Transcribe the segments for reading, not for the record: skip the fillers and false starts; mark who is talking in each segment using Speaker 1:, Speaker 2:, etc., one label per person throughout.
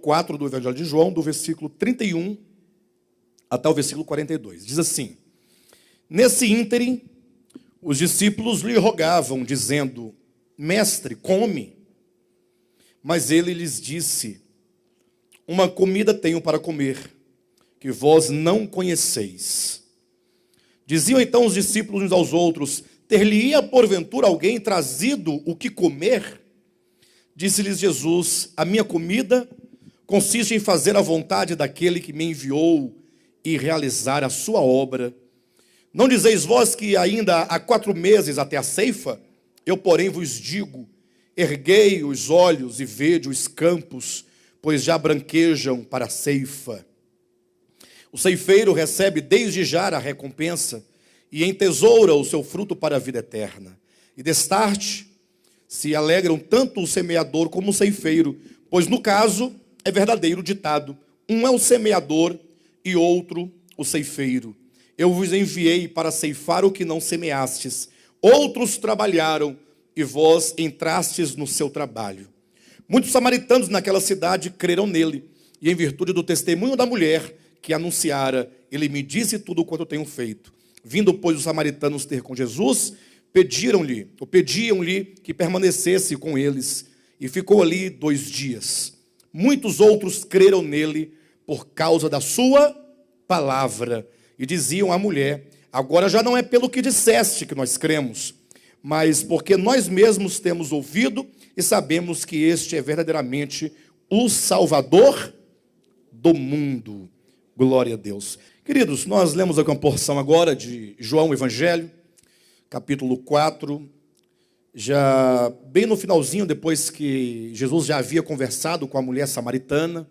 Speaker 1: 4 do Evangelho de João, do versículo 31 até o versículo 42. Diz assim: nesse ínterim, os discípulos lhe rogavam, dizendo: Mestre, come. Mas ele lhes disse: uma comida tenho para comer, que vós não conheceis. Diziam então os discípulos uns aos outros: ter-lhe-ia porventura alguém trazido o que comer? Disse-lhes Jesus: a minha comida consiste em fazer a vontade daquele que me enviou e realizar a sua obra. Não dizeis vós que ainda há 4 meses até a ceifa? Eu, porém, vos digo: erguei os olhos e vede os campos, pois já branquejam para a ceifa. O ceifeiro recebe desde já a recompensa e entesoura o seu fruto para a vida eterna. E destarte se alegram tanto o semeador como o ceifeiro, pois no caso é verdadeiro ditado: um é o semeador e outro o ceifeiro. Eu vos enviei para ceifar o que não semeastes. Outros trabalharam e vós entrastes no seu trabalho. Muitos samaritanos naquela cidade creram nele, e em virtude do testemunho da mulher que anunciara, ele me disse tudo quanto eu tenho feito. Vindo, pois, os samaritanos ter com Jesus, pediam-lhe que permanecesse com eles, e ficou ali 2 dias. Muitos outros creram nele por causa da sua palavra, e diziam à mulher: agora já não é pelo que disseste que nós cremos, mas porque nós mesmos temos ouvido e sabemos que este é verdadeiramente o Salvador do mundo. Glória a Deus. Queridos, nós lemos aqui uma porção agora de João Evangelho, capítulo 4, já bem no finalzinho, depois que Jesus já havia conversado com a mulher samaritana,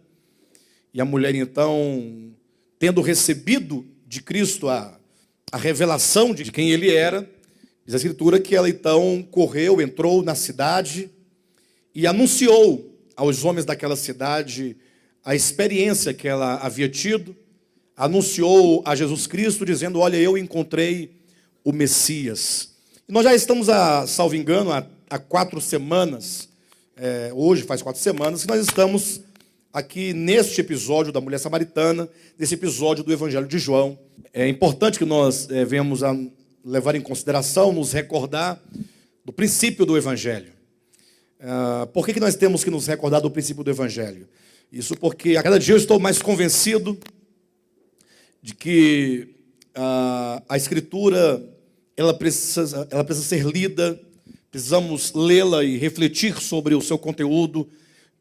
Speaker 1: e a mulher então, tendo recebido de Cristo a revelação de quem ele era, diz a Escritura que ela então correu, entrou na cidade e anunciou aos homens daquela cidade a experiência que ela havia tido, anunciou a Jesus Cristo dizendo: olha, eu encontrei o Messias. E nós já estamos, salvo engano, há 4 semanas, hoje faz 4 semanas, que nós estamos aqui neste episódio da mulher samaritana, nesse episódio do Evangelho de João. É importante que nós venhamos a levar em consideração, nos recordar do princípio do Evangelho. Por que nós temos que nos recordar do princípio do Evangelho? Isso porque a cada dia eu estou mais convencido de que a Escritura ela precisa ser lida, precisamos lê-la e refletir sobre o seu conteúdo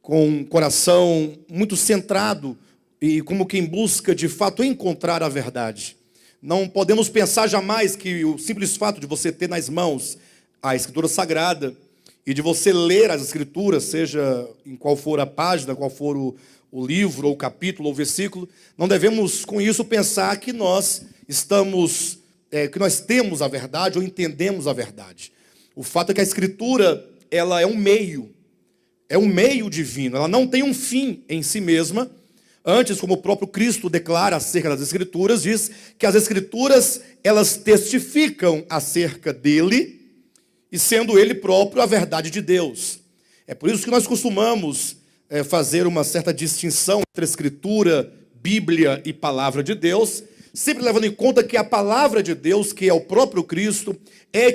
Speaker 1: com um coração muito centrado e como que em busca de fato encontrar a verdade. Não podemos pensar jamais que o simples fato de você ter nas mãos a Escritura Sagrada e de você ler as Escrituras, seja em qual for a página, qual for o livro, ou o capítulo, ou o versículo, não devemos com isso pensar que nós temos a verdade ou entendemos a verdade. O fato é que a Escritura, ela é um meio divino, ela não tem um fim em si mesma. Antes, como o próprio Cristo declara acerca das Escrituras, diz que as Escrituras, elas testificam acerca dele, e sendo ele próprio a verdade de Deus. É por isso que nós costumamos fazer uma certa distinção entre Escritura, Bíblia e Palavra de Deus, sempre levando em conta que a Palavra de Deus, que é o próprio Cristo,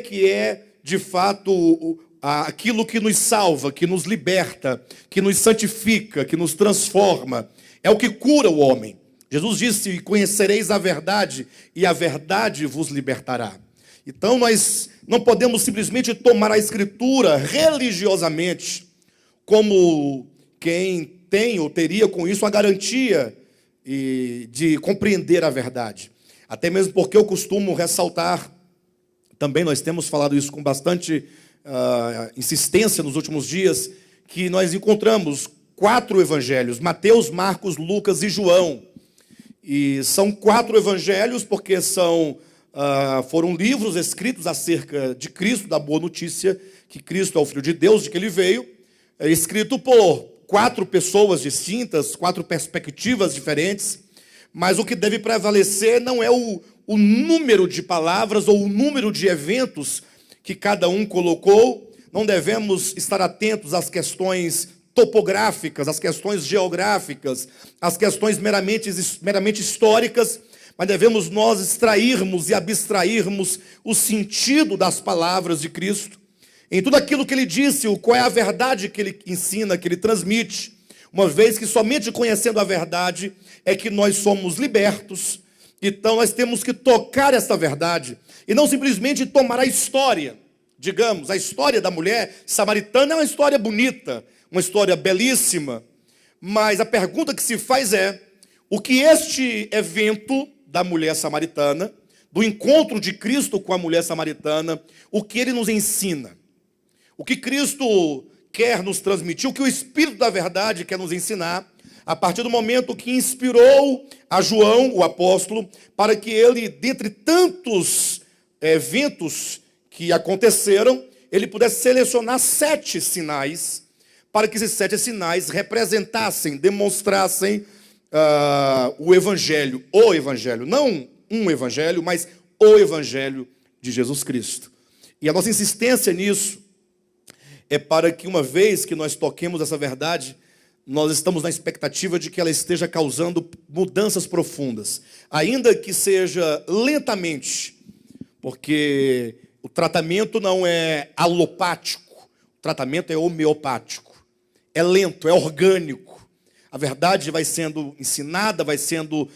Speaker 1: que é de fato aquilo que nos salva, que nos liberta, que nos santifica, que nos transforma, é o que cura o homem. Jesus disse: conhecereis a verdade, e a verdade vos libertará. Então nós não podemos simplesmente tomar a Escritura religiosamente como quem tem ou teria com isso a garantia de compreender a verdade. Até mesmo porque eu costumo ressaltar, também nós temos falado isso com bastante insistência nos últimos dias, que nós encontramos 4 evangelhos: Mateus, Marcos, Lucas e João. E são 4 evangelhos porque foram livros escritos acerca de Cristo, da boa notícia, que Cristo é o Filho de Deus, de que ele veio, escrito por 4 pessoas distintas, 4 perspectivas diferentes, mas o que deve prevalecer não é o número de palavras ou o número de eventos que cada um colocou. Não devemos estar atentos às questões topográficas, as questões geográficas, as questões meramente históricas, mas devemos nós extrairmos e abstrairmos o sentido das palavras de Cristo, em tudo aquilo que ele disse, qual é a verdade que ele ensina, que ele transmite, uma vez que somente conhecendo a verdade é que nós somos libertos. Então nós temos que tocar essa verdade e não simplesmente tomar a história. Digamos, a história da mulher samaritana é uma história bonita, uma história belíssima, mas a pergunta que se faz é: o que este evento da mulher samaritana, do encontro de Cristo com a mulher samaritana, o que ele nos ensina? O que Cristo quer nos transmitir, o que o Espírito da verdade quer nos ensinar, a partir do momento que inspirou a João, o apóstolo, para que ele, dentre tantos eventos que aconteceram, ele pudesse selecionar 7 sinais, para que esses 7 sinais representassem, demonstrassem o Evangelho, não um Evangelho, mas o Evangelho de Jesus Cristo. E a nossa insistência nisso é para que, uma vez que nós toquemos essa verdade, nós estamos na expectativa de que ela esteja causando mudanças profundas, ainda que seja lentamente, porque o tratamento não é alopático, o tratamento é homeopático, é lento, é orgânico. A verdade vai sendo ensinada, vai sendo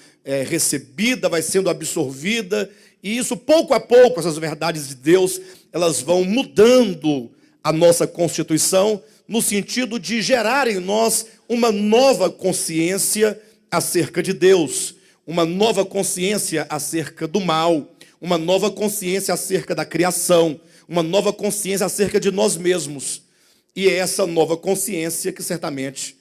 Speaker 1: recebida, vai sendo absorvida, e isso, pouco a pouco, essas verdades de Deus, elas vão mudando a nossa constituição, no sentido de gerar em nós uma nova consciência acerca de Deus, uma nova consciência acerca do mal, uma nova consciência acerca da criação, uma nova consciência acerca de nós mesmos. E é essa nova consciência que certamente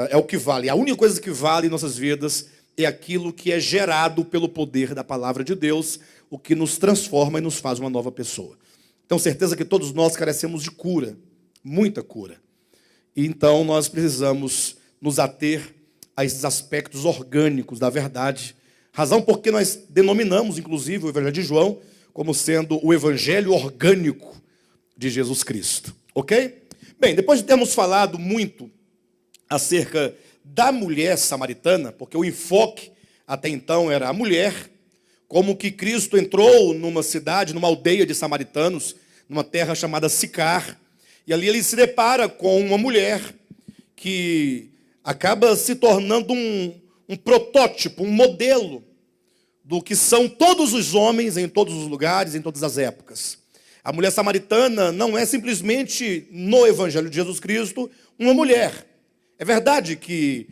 Speaker 1: é o que vale. A única coisa que vale em nossas vidas é aquilo que é gerado pelo poder da palavra de Deus, o que nos transforma e nos faz uma nova pessoa. Então, certeza que todos nós carecemos de cura, muita cura. E então nós precisamos nos ater a esses aspectos orgânicos da verdade, razão porque nós denominamos, inclusive, o Evangelho de João como sendo o Evangelho orgânico de Jesus Cristo. Ok? Bem, depois de termos falado muito acerca da mulher samaritana, porque o enfoque até então era a mulher, como que Cristo entrou numa cidade, numa aldeia de samaritanos, numa terra chamada Sicar, e ali ele se depara com uma mulher que acaba se tornando um protótipo, um modelo do que são todos os homens em todos os lugares, em todas as épocas. A mulher samaritana não é simplesmente, no Evangelho de Jesus Cristo, uma mulher. É verdade que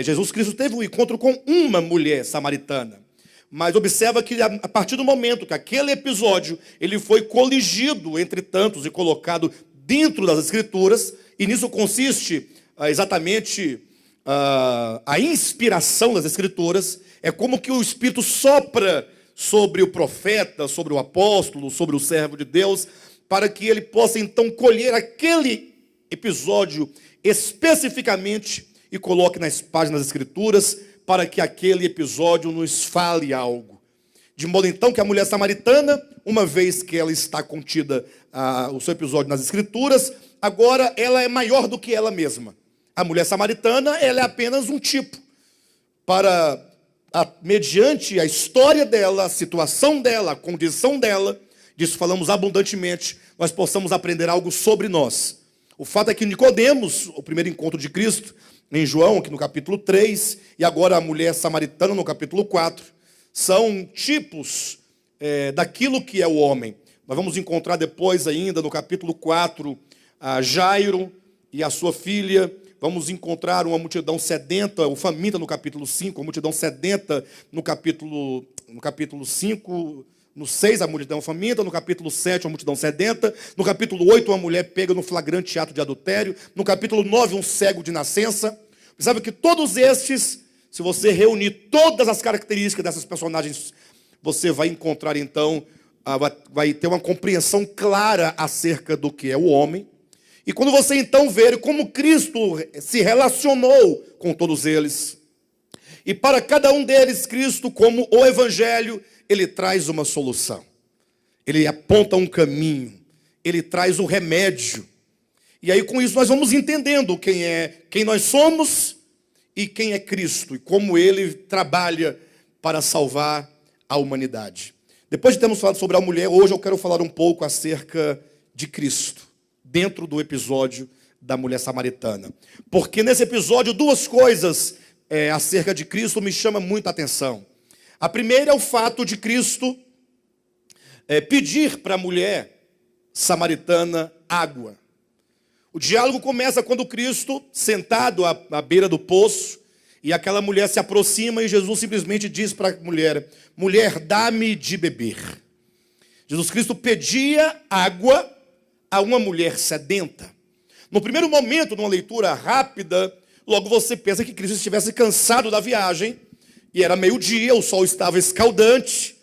Speaker 1: Jesus Cristo teve um encontro com uma mulher samaritana, mas observa que a partir do momento que aquele episódio ele foi coligido entre tantos e colocado dentro das Escrituras, e nisso consiste exatamente a inspiração das Escrituras, é como que o Espírito sopra sobre o profeta, sobre o apóstolo, sobre o servo de Deus, para que ele possa então colher aquele episódio especificamente e coloque nas páginas das Escrituras, para que aquele episódio nos fale algo. De modo então que a mulher samaritana, uma vez que ela está contida, o seu episódio nas Escrituras, agora ela é maior do que ela mesma. A mulher samaritana, ela é apenas um tipo, para, mediante a história dela, a situação dela, a condição dela, disso falamos abundantemente, nós possamos aprender algo sobre nós. O fato é que Nicodemos, o primeiro encontro de Cristo, em João, aqui no capítulo 3, e agora a mulher samaritana no capítulo 4, são tipos daquilo que é o homem. Nós vamos encontrar depois ainda no capítulo 4, a Jairo e a sua filha. Vamos encontrar uma multidão sedenta, ou faminta no capítulo 5, a multidão sedenta no capítulo 5, no 6 a multidão faminta, no capítulo 7 uma multidão sedenta, no capítulo 8 uma mulher pega no flagrante ato de adultério, no capítulo 9 um cego de nascença. Sabe que todos estes, se você reunir todas as características dessas personagens, você vai encontrar então, vai ter uma compreensão clara acerca do que é o homem. E quando você então ver como Cristo se relacionou com todos eles, e para cada um deles, Cristo, como o Evangelho, ele traz uma solução, ele aponta um caminho, ele traz o remédio. E aí com isso nós vamos entendendo quem nós somos e quem é Cristo, e como Ele trabalha para salvar a humanidade. Depois de termos falado sobre a mulher, hoje eu quero falar um pouco acerca de Cristo, dentro do episódio da mulher samaritana. Porque nesse episódio duas coisas acerca de Cristo me chamam muito a atenção. A primeira é o fato de Cristo pedir para a mulher samaritana água. O diálogo começa quando Cristo, sentado à beira do poço, e aquela mulher se aproxima e Jesus simplesmente diz para a mulher: mulher, dá-me de beber. Jesus Cristo pedia água a uma mulher sedenta. No primeiro momento, numa leitura rápida, logo você pensa que Cristo estivesse cansado da viagem, e era meio-dia, o sol estava escaldante,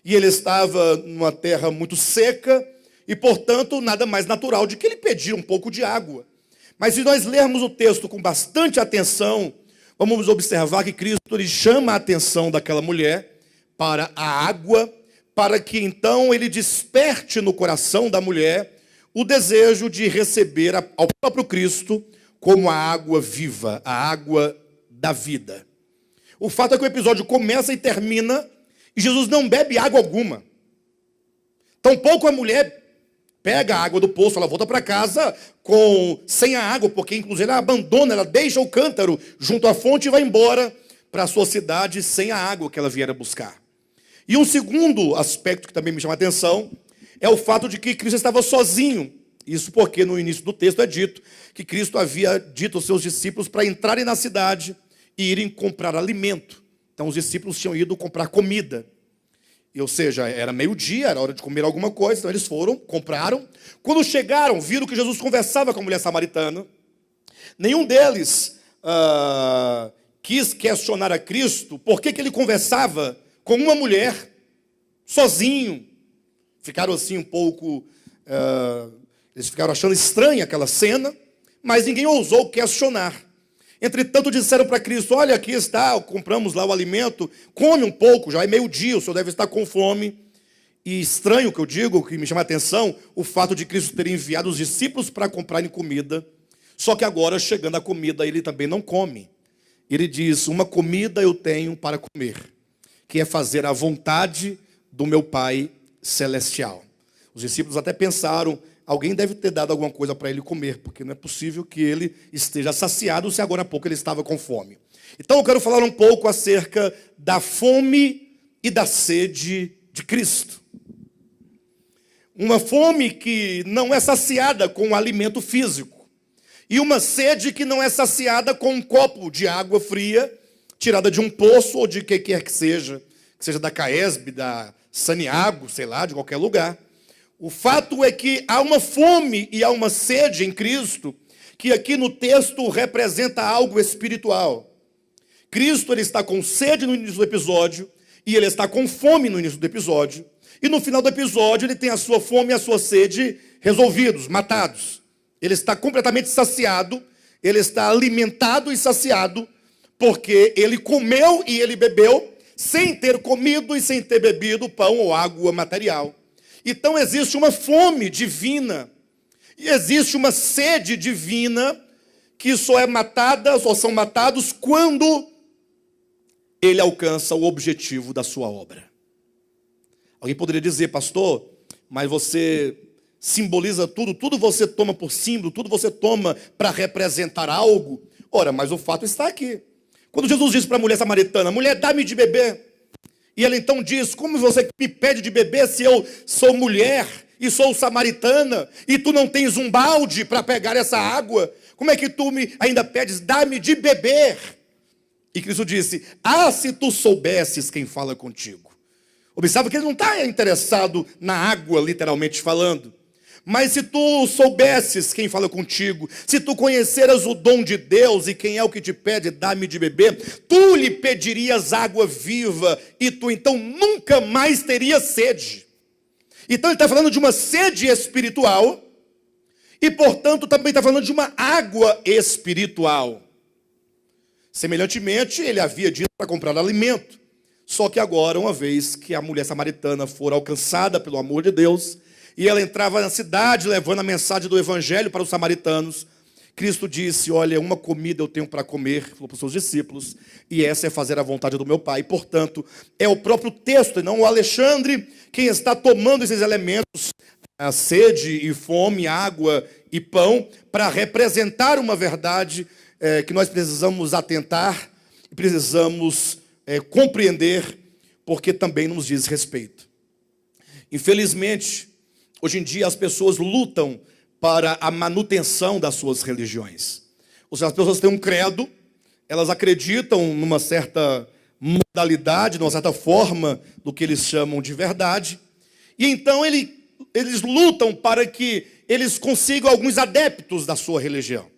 Speaker 1: e ele estava numa terra muito seca, e, portanto, nada mais natural de que ele pedir um pouco de água. Mas se nós lermos o texto com bastante atenção, vamos observar que Cristo ele chama a atenção daquela mulher para a água, para que então ele desperte no coração da mulher o desejo de receber ao próprio Cristo como a água viva, a água da vida. O fato é que o episódio começa e termina e Jesus não bebe água alguma. Tampouco a mulher pega a água do poço, ela volta para casa sem a água, porque inclusive ela abandona, ela deixa o cântaro junto à fonte e vai embora para a sua cidade sem a água que ela viera buscar. E um segundo aspecto que também me chama a atenção é o fato de que Cristo estava sozinho. Isso porque no início do texto é dito que Cristo havia dito aos seus discípulos para entrarem na cidade e irem comprar alimento. Então os discípulos tinham ido comprar comida. Ou seja, era meio-dia, era hora de comer alguma coisa, então eles foram, compraram. Quando chegaram, viram que Jesus conversava com a mulher samaritana. Nenhum deles quis questionar a Cristo por que ele conversava com uma mulher sozinho. Ficaram assim um pouco... eles ficaram achando estranha aquela cena, mas ninguém ousou questionar. Entretanto, disseram para Cristo: olha, aqui está, compramos lá o alimento, come um pouco, já é meio-dia, o senhor deve estar com fome. E estranho que eu digo, que me chama a atenção, o fato de Cristo ter enviado os discípulos para comprarem comida, só que agora, chegando a comida, ele também não come. Ele diz: uma comida eu tenho para comer, que é fazer a vontade do meu Pai Celestial. Os discípulos até pensaram: alguém deve ter dado alguma coisa para ele comer, porque não é possível que ele esteja saciado se agora há pouco ele estava com fome. Então eu quero falar um pouco acerca da fome e da sede de Cristo. Uma fome que não é saciada com um alimento físico. E uma sede que não é saciada com um copo de água fria, tirada de um poço ou de que quer que seja da Caesb, da Saniago, sei lá, de qualquer lugar. O fato é que há uma fome e há uma sede em Cristo, que aqui no texto representa algo espiritual. Cristo ele está com sede no início do episódio, e ele está com fome no início do episódio, e no final do episódio ele tem a sua fome e a sua sede resolvidos, matados. Ele está completamente saciado, ele está alimentado e saciado, porque ele comeu e ele bebeu, sem ter comido e sem ter bebido pão ou água material. Então existe uma fome divina, e existe uma sede divina, que só são matados quando ele alcança o objetivo da sua obra. Alguém poderia dizer: pastor, mas você simboliza tudo você toma por símbolo, tudo você toma para representar algo. Ora, mas o fato está aqui. Quando Jesus disse para a mulher samaritana: mulher, dá-me de beber. E ela então diz: como você me pede de beber se eu sou mulher e sou samaritana e tu não tens um balde para pegar essa água? Como é que tu ainda pedes, dá-me de beber? E Cristo disse: se tu soubesses quem fala contigo. Observa que ele não está interessado na água, literalmente falando. Mas se tu soubesses quem fala contigo, se tu conheceras o dom de Deus e quem é o que te pede, dá-me de beber, tu lhe pedirias água viva e tu então nunca mais terias sede. Então ele está falando de uma sede espiritual e, portanto, também está falando de uma água espiritual. Semelhantemente, ele havia dito para comprar alimento. Só que agora, uma vez que a mulher samaritana for alcançada pelo amor de Deus, e ela entrava na cidade levando a mensagem do evangelho para os samaritanos, Cristo disse: olha, uma comida eu tenho para comer, falou para os seus discípulos, e essa é fazer a vontade do meu Pai. Portanto, é o próprio texto, e não o Alexandre, quem está tomando esses elementos, a sede e fome, água e pão, para representar uma verdade que nós precisamos atentar, precisamos compreender, porque também nos diz respeito. Infelizmente, hoje em dia as pessoas lutam para a manutenção das suas religiões. Ou seja, as pessoas têm um credo, elas acreditam numa certa modalidade, numa certa forma do que eles chamam de verdade, e então eles lutam para que eles consigam alguns adeptos da sua religião.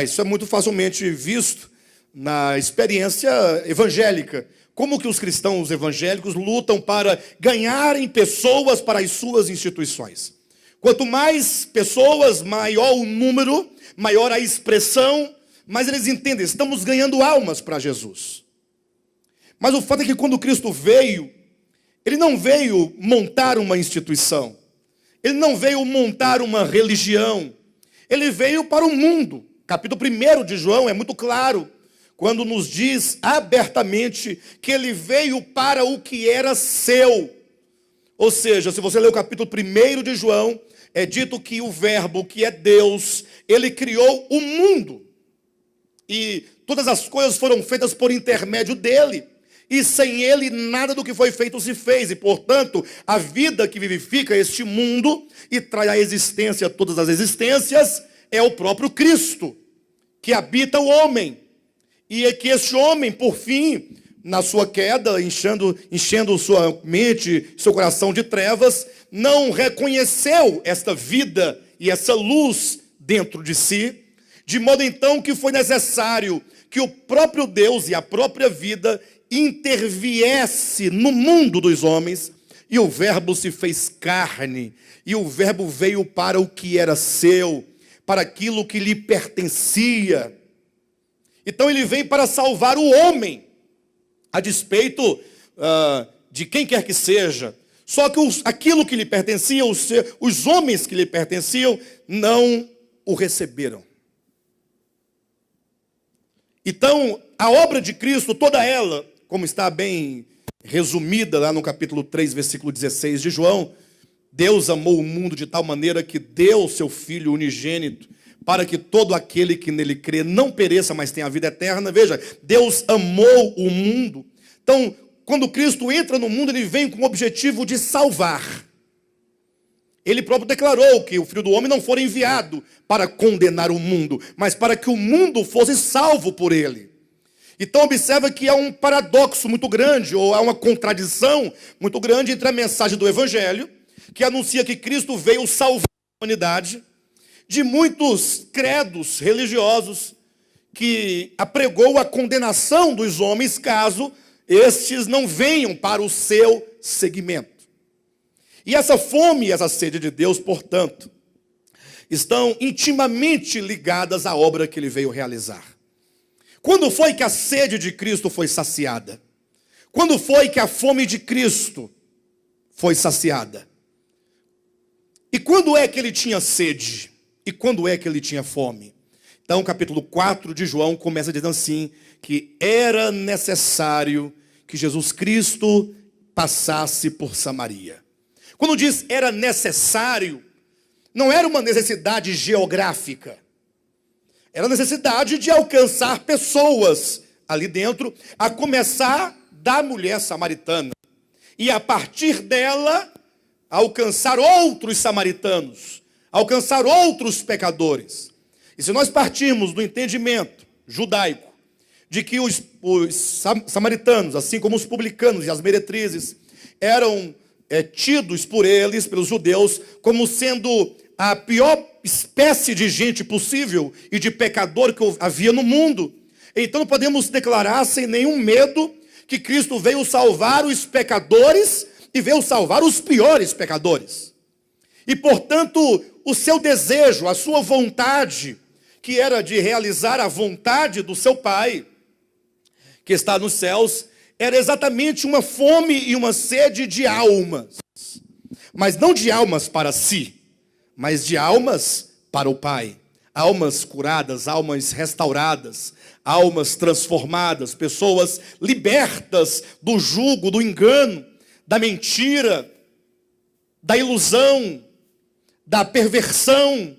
Speaker 1: Isso é muito facilmente visto na experiência evangélica. Como que os cristãos evangélicos lutam para ganharem pessoas para as suas instituições. Quanto mais pessoas, maior o número, maior a expressão, mais eles entendem, estamos ganhando almas para Jesus. Mas o fato é que quando Cristo veio, Ele não veio montar uma instituição, Ele não veio montar uma religião, Ele veio para o mundo. Capítulo 1 de João é muito claro, quando nos diz abertamente que Ele veio para o que era seu. Ou seja, se você ler o capítulo 1 de João, é dito que o verbo, que é Deus, Ele criou o mundo. E todas as coisas foram feitas por intermédio dEle. E sem Ele, nada do que foi feito se fez. E, portanto, a vida que vivifica este mundo e traz à existência todas as existências é o próprio Cristo, que habita o homem. E é que este homem, por fim, na sua queda, enchendo sua mente, seu coração de trevas, não reconheceu esta vida e essa luz dentro de si, de modo então que foi necessário que o próprio Deus e a própria vida interviesse no mundo dos homens, e o verbo se fez carne, e o verbo veio para o que era seu, para aquilo que lhe pertencia. Então ele veio para salvar o homem, a despeito de quem quer que seja. Só que aquilo que lhe pertencia, os homens que lhe pertenciam, não o receberam. Então, a obra de Cristo, toda ela, como está bem resumida lá no capítulo 3, versículo 16 de João, Deus amou o mundo de tal maneira que deu o seu Filho unigênito, para que todo aquele que nele crê não pereça, mas tenha a vida eterna. Veja, Deus amou o mundo. Então, quando Cristo entra no mundo, Ele vem com o objetivo de salvar. Ele próprio declarou que o Filho do Homem não fora enviado para condenar o mundo, mas para que o mundo fosse salvo por Ele. Então observa que há um paradoxo muito grande, ou há uma contradição muito grande entre a mensagem do Evangelho, que anuncia que Cristo veio salvar a humanidade, de muitos credos religiosos que apregou a condenação dos homens caso estes não venham para o seu seguimento. E essa fome e essa sede de Deus, portanto, estão intimamente ligadas à obra que Ele veio realizar. Quando foi que a sede de Cristo foi saciada? Quando foi que a fome de Cristo foi saciada? E quando é que Ele tinha sede? E quando é que Ele tinha fome? Então, o capítulo 4 de João começa dizendo assim, que era necessário que Jesus Cristo passasse por Samaria. Quando diz era necessário, não era uma necessidade geográfica. Era a necessidade de alcançar pessoas ali dentro, a começar da mulher samaritana. E a partir dela, alcançar outros samaritanos, alcançar outros pecadores. E se nós partirmos do entendimento judaico, de que os samaritanos, assim como os publicanos e as meretrizes, eram tidos por eles, pelos judeus, como sendo a pior espécie de gente possível e de pecador que havia no mundo, então podemos declarar sem nenhum medo que Cristo veio salvar os pecadores e veio salvar os piores pecadores. E portanto, o seu desejo, a sua vontade, que era de realizar a vontade do seu Pai, que está nos céus, era exatamente uma fome e uma sede de almas. mas não de almas para si, mas de almas para o Pai. Almas curadas, almas restauradas, almas transformadas, pessoas libertas do jugo, do engano, da mentira, da ilusão, da perversão.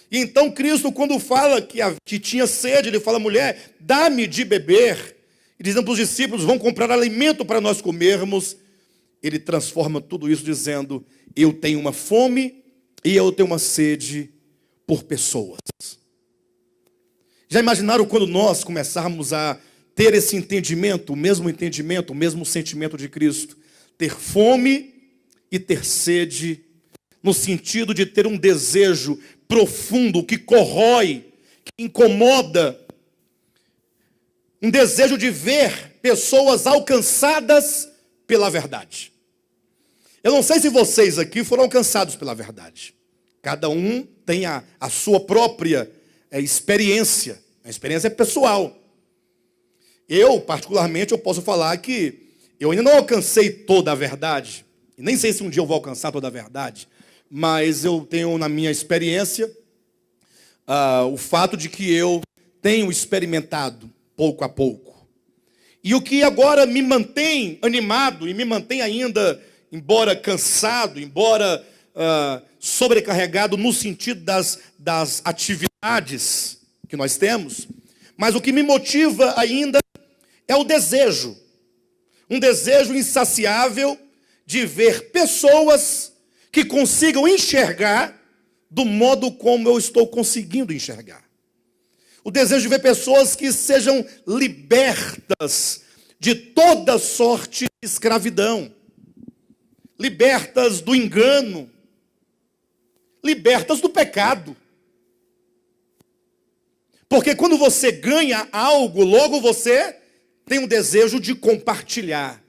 Speaker 1: E então Cristo, quando fala que tinha sede, ele fala: mulher, dá-me de beber. E dizendo para os discípulos: vão comprar alimento para nós comermos. Ele transforma tudo isso dizendo: eu tenho uma fome e eu tenho uma sede por pessoas. Já imaginaram quando nós começarmos a ter esse entendimento, o mesmo sentimento de Cristo? Ter fome e ter sede, no sentido de ter um desejo profundo que corrói, que incomoda, um desejo de ver pessoas alcançadas pela verdade. Eu não sei se vocês aqui foram alcançados pela verdade. Cada um tem a sua própria experiência. A experiência é pessoal. Eu, particularmente, eu posso falar que eu ainda não alcancei toda a verdade. E nem sei se um dia eu vou alcançar toda a verdade. Mas eu tenho na minha experiência o fato de que eu tenho experimentado pouco a pouco. E o que agora me mantém animado e me mantém ainda, embora cansado, embora sobrecarregado no sentido das atividades que nós temos, mas o que me motiva ainda é o desejo. Um desejo insaciável de ver pessoas que consigam enxergar do modo como eu estou conseguindo enxergar. O desejo de ver pessoas que sejam libertas de toda sorte de escravidão, libertas do engano, libertas do pecado. Porque quando você ganha algo, logo você tem um desejo de compartilhar,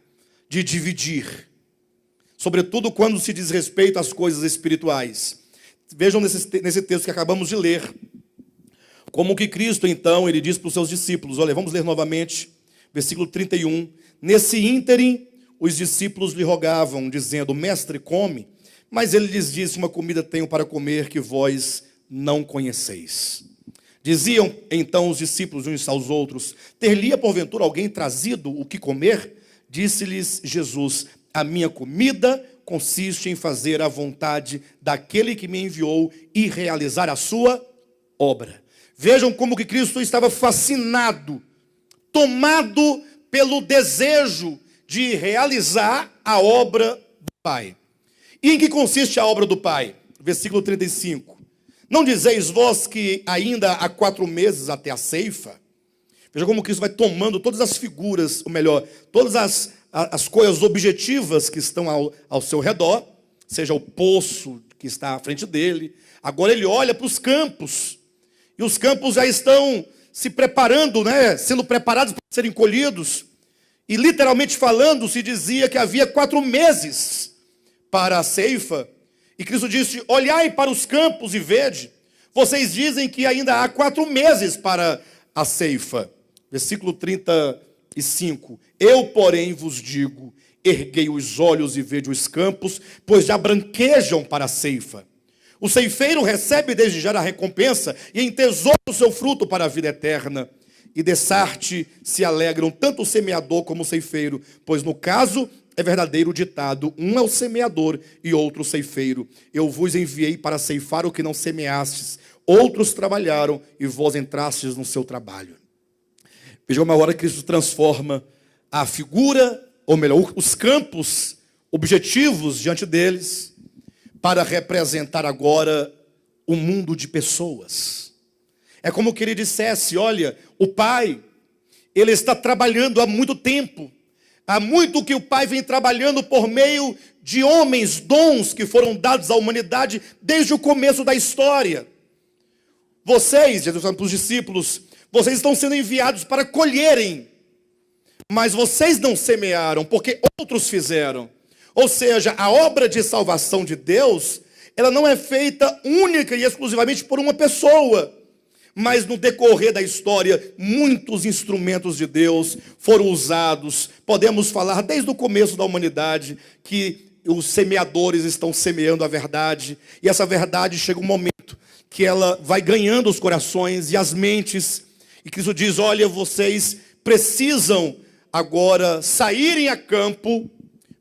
Speaker 1: de dividir. Sobretudo quando se diz respeito às coisas espirituais. Vejam nesse texto que acabamos de ler, como que Cristo, então, ele diz para os seus discípulos. Olha, vamos ler novamente, versículo 31. Nesse ínterim, os discípulos lhe rogavam, dizendo: mestre, come. Mas ele lhes disse: uma comida tenho para comer que vós não conheceis. Diziam então os discípulos uns aos outros: ter-lhe porventura alguém trazido o que comer? Disse-lhes Jesus: a minha comida consiste em fazer a vontade daquele que me enviou e realizar a sua obra. Vejam como que Cristo estava fascinado, tomado pelo desejo de realizar a obra do Pai. E em que consiste a obra do Pai? Versículo 35. Não dizeis vós que ainda há 4 meses até a ceifa? Veja como Cristo vai tomando todas as figuras, ou melhor, todas as coisas objetivas que estão ao seu redor, seja o poço que está à frente dele. Agora ele olha para os campos, e os campos já estão se preparando, sendo preparados para serem colhidos. E literalmente falando, se dizia que havia 4 meses para a ceifa. E Cristo disse: olhai para os campos e vede. Vocês dizem que ainda há 4 meses para a ceifa. Versículo 35. Eu, porém, vos digo: erguei os olhos e vede os campos, pois já branquejam para a ceifa. O ceifeiro recebe desde já a recompensa e entesoura o seu fruto para a vida eterna. E dessarte se alegram tanto o semeador como o ceifeiro, pois no caso é verdadeiro o ditado: um é o semeador e outro o ceifeiro. Eu vos enviei para ceifar o que não semeastes, outros trabalharam e vós entrastes no seu trabalho. Veja como agora Cristo transforma a figura, ou melhor, os campos objetivos diante deles, para representar agora um mundo de pessoas. É como que ele dissesse: olha, o Pai, ele está trabalhando há muito tempo. Há muito que o Pai vem trabalhando por meio de homens, dons que foram dados à humanidade desde o começo da história. Vocês, Jesus falando para os discípulos, vocês estão sendo enviados para colherem, mas vocês não semearam, porque outros fizeram. Ou seja, a obra de salvação de Deus, ela não é feita única e exclusivamente por uma pessoa. Mas no decorrer da história, muitos instrumentos de Deus foram usados. Podemos falar desde o começo da humanidade que os semeadores estão semeando a verdade, e essa verdade chega um momento que ela vai ganhando os corações e as mentes, e Cristo diz: olha, vocês precisam agora saírem a campo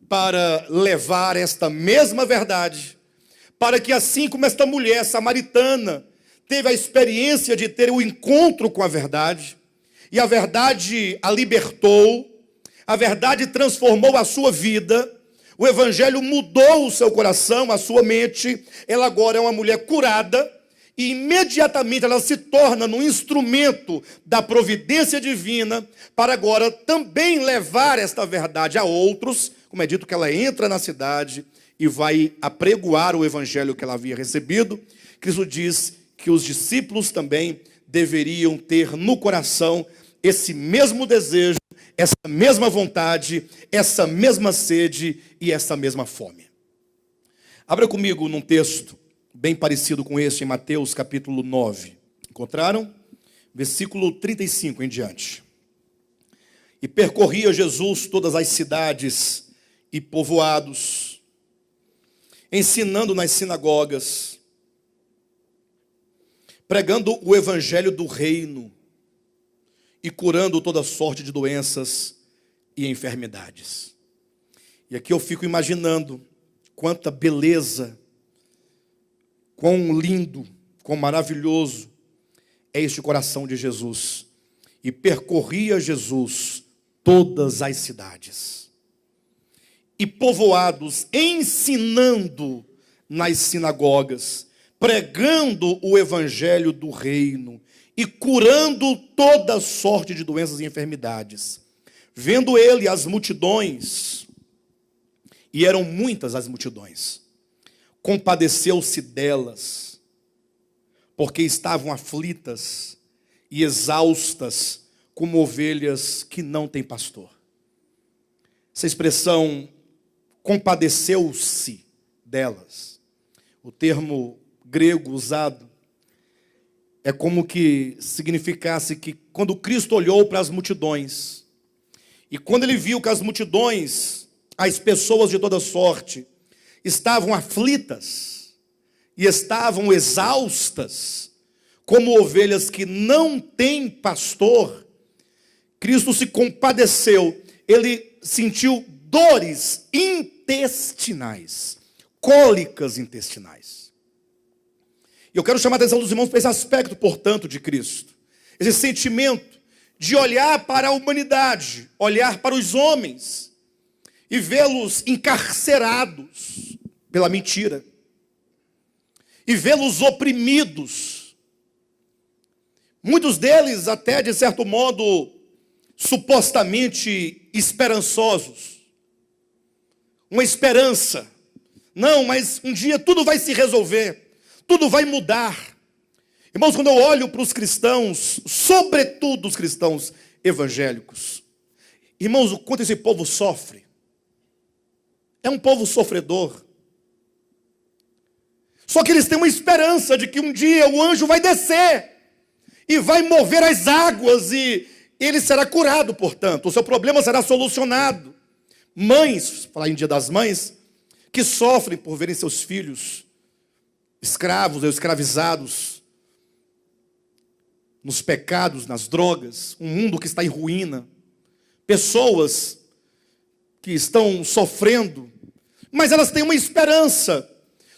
Speaker 1: para levar esta mesma verdade, para que assim como esta mulher samaritana teve a experiência de ter o encontro com a verdade, e a verdade a libertou, a verdade transformou a sua vida, o evangelho mudou o seu coração, a sua mente, ela agora é uma mulher curada, e imediatamente ela se torna um instrumento da providência divina, para agora também levar esta verdade a outros, como é dito que ela entra na cidade e vai apregoar o evangelho que ela havia recebido. Cristo diz que os discípulos também deveriam ter no coração esse mesmo desejo, essa mesma vontade, essa mesma sede e essa mesma fome. Abra comigo num texto bem parecido com este, em Mateus capítulo 9. Encontraram? Versículo 35 em diante. E percorria Jesus todas as cidades e povoados, ensinando nas sinagogas, pregando o evangelho do reino e curando toda sorte de doenças e enfermidades. E aqui eu fico imaginando quanta beleza, quão lindo, quão maravilhoso é este coração de Jesus. E percorria Jesus todas as cidades e povoados, ensinando nas sinagogas, pregando o evangelho do reino e curando toda sorte de doenças e enfermidades. Vendo ele as multidões, e eram muitas as multidões, compadeceu-se delas, porque estavam aflitas e exaustas, como ovelhas que não têm pastor. Essa expressão, compadeceu-se delas, o termo grego usado, é como que significasse que quando Cristo olhou para as multidões, e quando ele viu que as multidões, as pessoas de toda sorte, estavam aflitas e estavam exaustas, como ovelhas que não têm pastor, Cristo se compadeceu, ele sentiu dores intestinais, cólicas intestinais. E eu quero chamar a atenção dos irmãos para esse aspecto, portanto, de Cristo. Esse sentimento de olhar para a humanidade, olhar para os homens e vê-los encarcerados pela mentira, e vê-los oprimidos, muitos deles até de certo modo supostamente esperançosos, uma esperança, não, mas um dia tudo vai se resolver, tudo vai mudar. Irmãos, quando eu olho para os cristãos, sobretudo os cristãos evangélicos, irmãos, o quanto esse povo sofre, é um povo sofredor. Só que eles têm uma esperança de que um dia o anjo vai descer e vai mover as águas e ele será curado, portanto, o seu problema será solucionado. Mães, falar em Dia das Mães, que sofrem por verem seus filhos escravos ou escravizados nos pecados, nas drogas, um mundo que está em ruína, pessoas que estão sofrendo, mas elas têm uma esperança.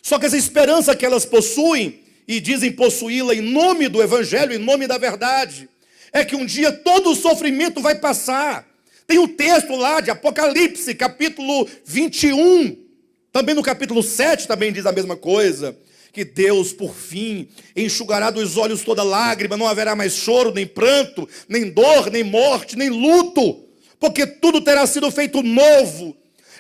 Speaker 1: Só que essa esperança que elas possuem, e dizem possuí-la em nome do evangelho, em nome da verdade, é que um dia todo o sofrimento vai passar. Tem um texto lá de Apocalipse, capítulo 21, também no capítulo 7 também diz a mesma coisa, que Deus, por fim, enxugará dos olhos toda lágrima, não haverá mais choro, nem pranto, nem dor, nem morte, nem luto, porque tudo terá sido feito novo.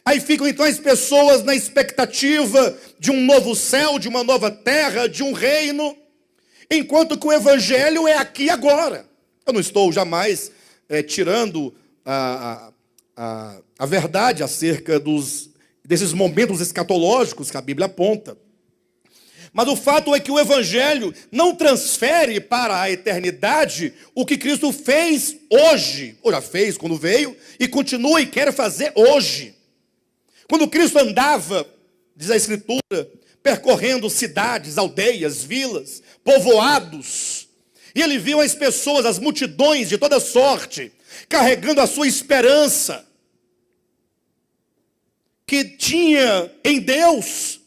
Speaker 1: Aí ficam então as pessoas na expectativa de um novo céu, de uma nova terra, de um reino, enquanto que o evangelho é aqui e agora. Eu não estou jamais tirando a verdade acerca desses momentos escatológicos que a Bíblia aponta. Mas o fato é que o evangelho não transfere para a eternidade o que Cristo fez hoje, ou já fez quando veio, e continua e quer fazer hoje. Quando Cristo andava, diz a Escritura, percorrendo cidades, aldeias, vilas, povoados, e ele viu as pessoas, as multidões de toda sorte, carregando a sua esperança, que tinha em Deus.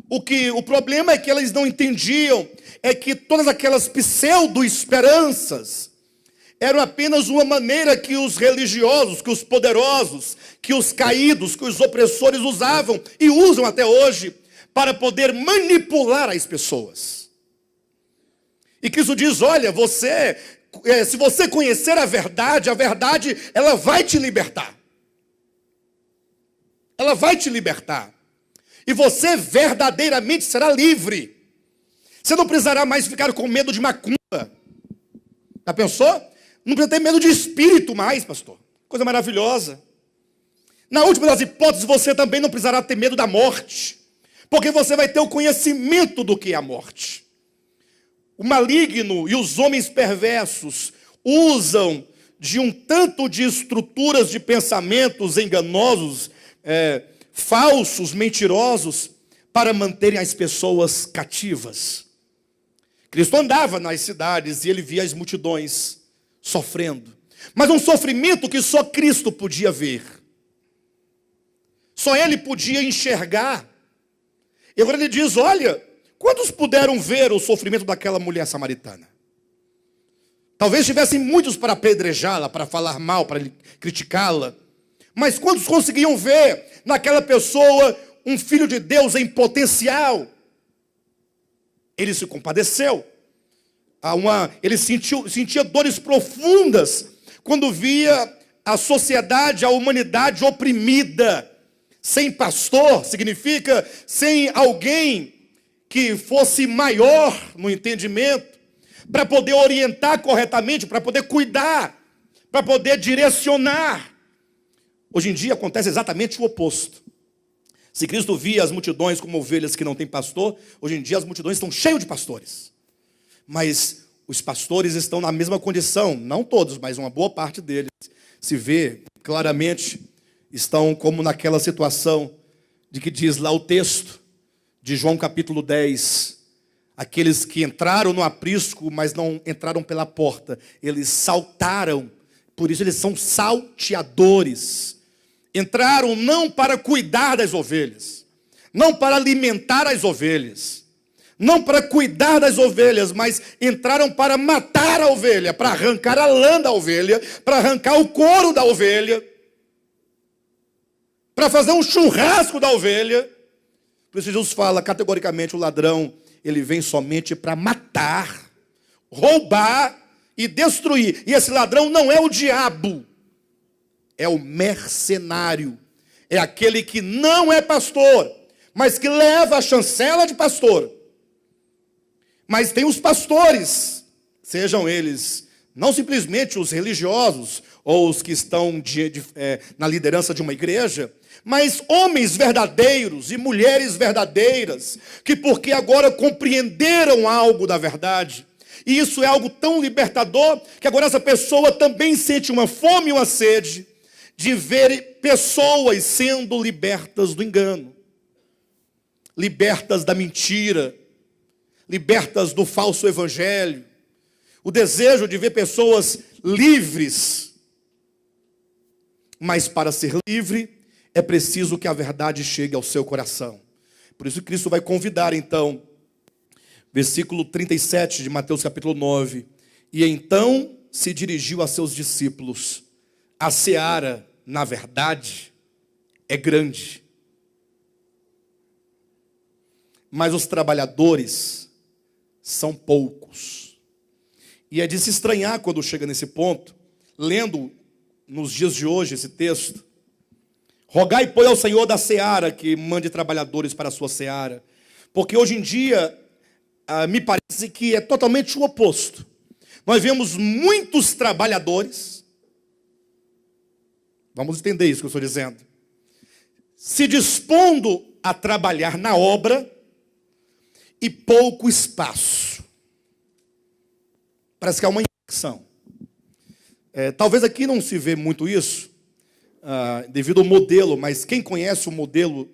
Speaker 1: O problema é que eles não entendiam, é que todas aquelas pseudo-esperanças eram apenas uma maneira que os religiosos, que os poderosos, que os caídos, que os opressores usavam e usam até hoje para poder manipular as pessoas. E Cristo diz, olha, se você conhecer a verdade ela vai te libertar. Ela vai te libertar. E você verdadeiramente será livre. Você não precisará mais ficar com medo de macumba. Já pensou? Não precisa ter medo de espírito mais, pastor. Coisa maravilhosa. Na última das hipóteses, você também não precisará ter medo da morte. Porque você vai ter o conhecimento do que é a morte. O maligno e os homens perversos usam de um tanto de estruturas de pensamentos enganosos, falsos, mentirosos, para manterem as pessoas cativas. Cristo andava nas cidades e ele via as multidões sofrendo. Mas um sofrimento que só Cristo podia ver. Só ele podia enxergar. E agora ele diz, olha, quantos puderam ver o sofrimento daquela mulher samaritana? Talvez tivessem muitos para apedrejá-la, para falar mal, para criticá-la. Mas quantos conseguiam ver naquela pessoa um filho de Deus em potencial? Ele se compadeceu. Ele sentia dores profundas quando via a sociedade, a humanidade oprimida. Sem pastor, significa sem alguém que fosse maior no entendimento, para poder orientar corretamente, para poder cuidar, para poder direcionar. Hoje em dia acontece exatamente o oposto. Se Cristo via as multidões como ovelhas que não têm pastor, hoje em dia as multidões estão cheias de pastores. Mas os pastores estão na mesma condição, não todos, mas uma boa parte deles, se vê claramente, estão como naquela situação de que diz lá o texto de João capítulo 10, aqueles que entraram no aprisco, mas não entraram pela porta, eles saltaram, por isso eles são salteadores. Entraram não para cuidar das ovelhas, não para alimentar as ovelhas, não para cuidar das ovelhas, mas entraram para matar a ovelha, para arrancar a lã da ovelha, para arrancar o couro da ovelha, para fazer um churrasco da ovelha. Por isso Jesus fala categoricamente, o ladrão, ele vem somente para matar, roubar e destruir. E esse ladrão não é o diabo, é o mercenário. É aquele que não é pastor, mas que leva a chancela de pastor. Mas tem os pastores, sejam eles não simplesmente os religiosos, ou os que estão na liderança de uma igreja, mas homens verdadeiros e mulheres verdadeiras, que porque agora compreenderam algo da verdade, e isso é algo tão libertador, que agora essa pessoa também sente uma fome e uma sede, de ver pessoas sendo libertas do engano, libertas da mentira, libertas do falso evangelho, o desejo de ver pessoas livres. Mas para ser livre, é preciso que a verdade chegue ao seu coração. Por isso Cristo vai convidar então, versículo 37 de Mateus capítulo 9, e então se dirigiu a seus discípulos, a seara, na verdade, é grande, mas os trabalhadores são poucos. E é de se estranhar quando chega nesse ponto, lendo nos dias de hoje esse texto. Rogai, pois, ao Senhor da seara que mande trabalhadores para a sua seara. Porque hoje em dia, me parece que é totalmente o oposto. Nós vemos muitos trabalhadores, vamos entender isso que eu estou dizendo, se dispondo a trabalhar na obra e pouco espaço. Parece que há uma inversão. Talvez aqui não se vê muito isso, devido ao modelo, mas quem conhece o modelo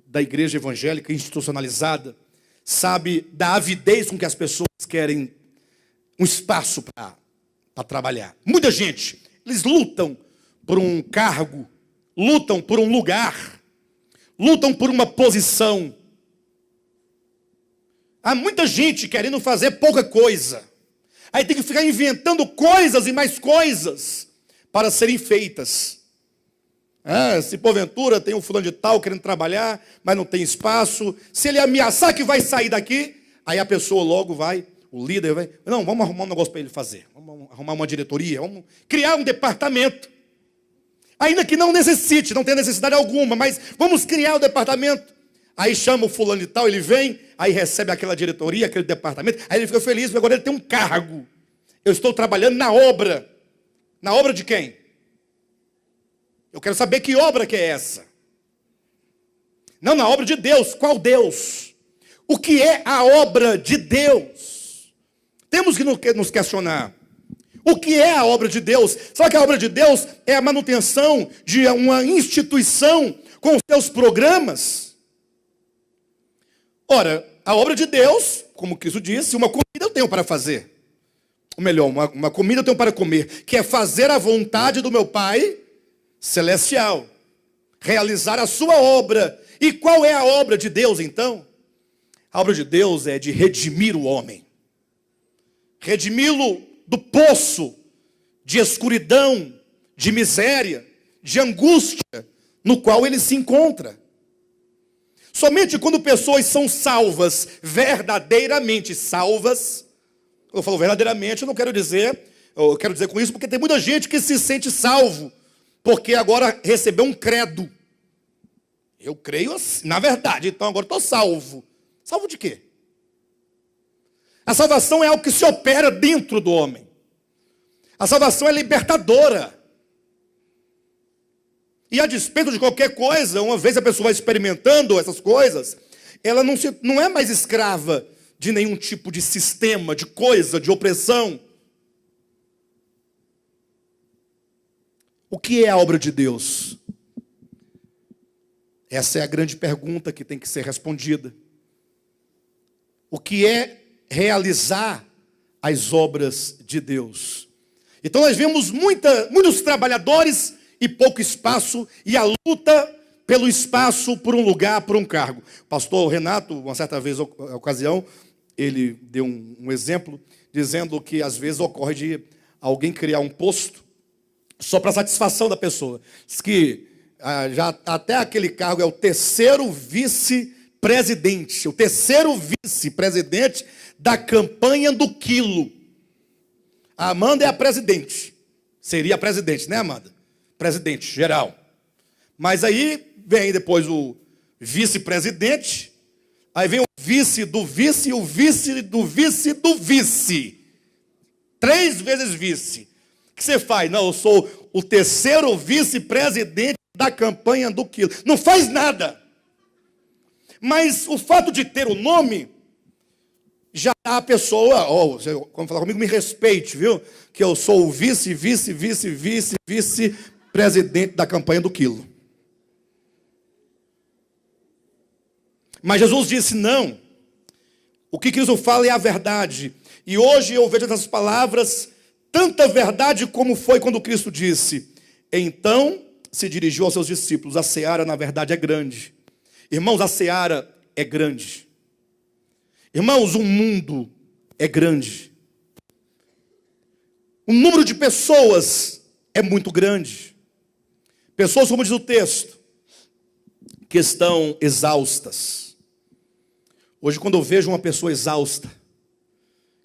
Speaker 1: da igreja evangélica institucionalizada sabe da avidez com que as pessoas querem um espaço para trabalhar. Muita gente, eles lutam por um cargo, lutam por um lugar, lutam por uma posição. Há muita gente querendo fazer pouca coisa. Aí tem que ficar inventando coisas e mais coisas para serem feitas. Se porventura tem um fulano de tal querendo trabalhar, mas não tem espaço, se ele ameaçar que vai sair daqui, aí a pessoa logo vai, o líder vai, não, vamos arrumar um negócio para ele fazer, vamos arrumar uma diretoria, vamos criar um departamento, ainda que não necessite, não tenha necessidade alguma, mas vamos criar o departamento. Aí chama o fulano de tal, ele vem, aí recebe aquela diretoria, aquele departamento, aí ele fica feliz, porque agora ele tem um cargo. Eu estou trabalhando na obra. Na obra de quem? Eu quero saber que obra que é essa. Não, na obra de Deus. Qual Deus? O que é a obra de Deus? Temos que nos questionar. O que é a obra de Deus? Sabe que a obra de Deus é a manutenção de uma instituição com os seus programas? Ora, a obra de Deus, como Cristo disse, uma comida eu tenho para fazer. Ou melhor, uma comida eu tenho para comer, que é fazer a vontade do meu Pai celestial. Realizar a sua obra. E qual é a obra de Deus, então? A obra de Deus é de redimir o homem. Redimi-lo do poço de escuridão, de miséria, de angústia, no qual ele se encontra. Somente quando pessoas são salvas, verdadeiramente salvas, eu falo verdadeiramente, eu quero dizer com isso, porque tem muita gente que se sente salvo, porque agora recebeu um credo. Eu creio assim, na verdade, então agora estou salvo. Salvo de quê? A salvação é algo que se opera dentro do homem. A salvação é libertadora. E a despeito de qualquer coisa, uma vez a pessoa vai experimentando essas coisas, ela não é mais escrava de nenhum tipo de sistema, de coisa, de opressão. O que é a obra de Deus? Essa é a grande pergunta que tem que ser respondida. O que é realizar as obras de Deus? Então nós vemos muitos trabalhadores e pouco espaço, e a luta pelo espaço, por um lugar, por um cargo. O pastor Renato, uma certa vez, ocasião, ele deu um exemplo, dizendo que às vezes ocorre de alguém criar um posto só para satisfação da pessoa. Diz que já até aquele cargo é o terceiro vice-presidente, da campanha do quilo. A Amanda é a presidente. Seria a presidente, né, Amanda? Presidente geral. Mas aí vem depois o vice-presidente, aí vem o vice do vice, o vice do vice do vice. 3 vezes vice. O que você faz? Não, eu sou o terceiro vice-presidente da campanha do quilo. Não faz nada. Mas o fato de ter o nome, já a pessoa, quando falar comigo, me respeite, viu? Que eu sou o vice-presidente da campanha do quilo. Mas Jesus disse não. O que Cristo fala é a verdade. E hoje eu vejo nessas palavras tanta verdade como foi quando Cristo disse: então se dirigiu aos seus discípulos, a seara na verdade é grande. Irmãos, a seara é grande. Irmãos, o mundo é grande. O número de pessoas é muito grande. Pessoas, como diz o texto, que estão exaustas. Hoje, quando eu vejo uma pessoa exausta,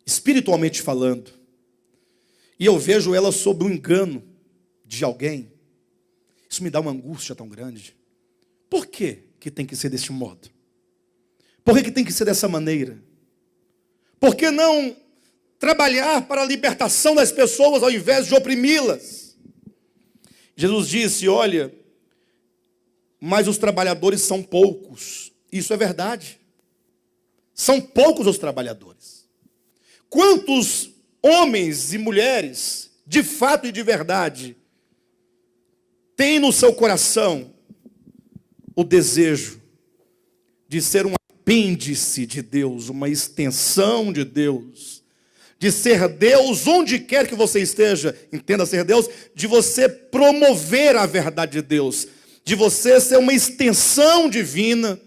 Speaker 1: espiritualmente falando, e eu vejo ela sob o engano de alguém, isso me dá uma angústia tão grande. Por que tem que ser deste modo? Por que tem que ser dessa maneira? Por que não trabalhar para a libertação das pessoas ao invés de oprimi-las? Jesus disse, olha, mas os trabalhadores são poucos. Isso é verdade. São poucos os trabalhadores. Quantos homens e mulheres, de fato e de verdade, tem no seu coração o desejo de ser um apêndice de Deus, uma extensão de Deus, de ser Deus onde quer que você esteja, entenda ser Deus, de você promover a verdade de Deus, de você ser uma extensão divina,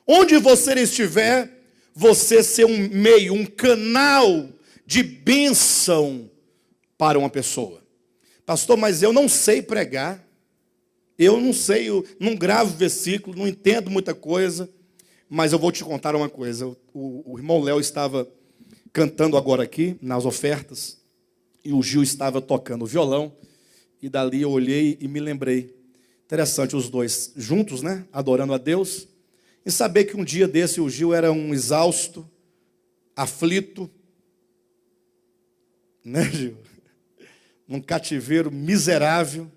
Speaker 1: onde você estiver, você ser um meio, um canal de bênção para uma pessoa. Pastor, mas eu não sei pregar, eu não sei, eu não gravo versículo, não entendo muita coisa, mas eu vou te contar uma coisa. O irmão Léo estava cantando agora aqui, nas ofertas, e o Gil estava tocando violão, e dali eu olhei e me lembrei. Interessante os dois juntos, né? Adorando a Deus, e saber que um dia desse o Gil era um exausto, aflito, né, Gil? Num cativeiro miserável.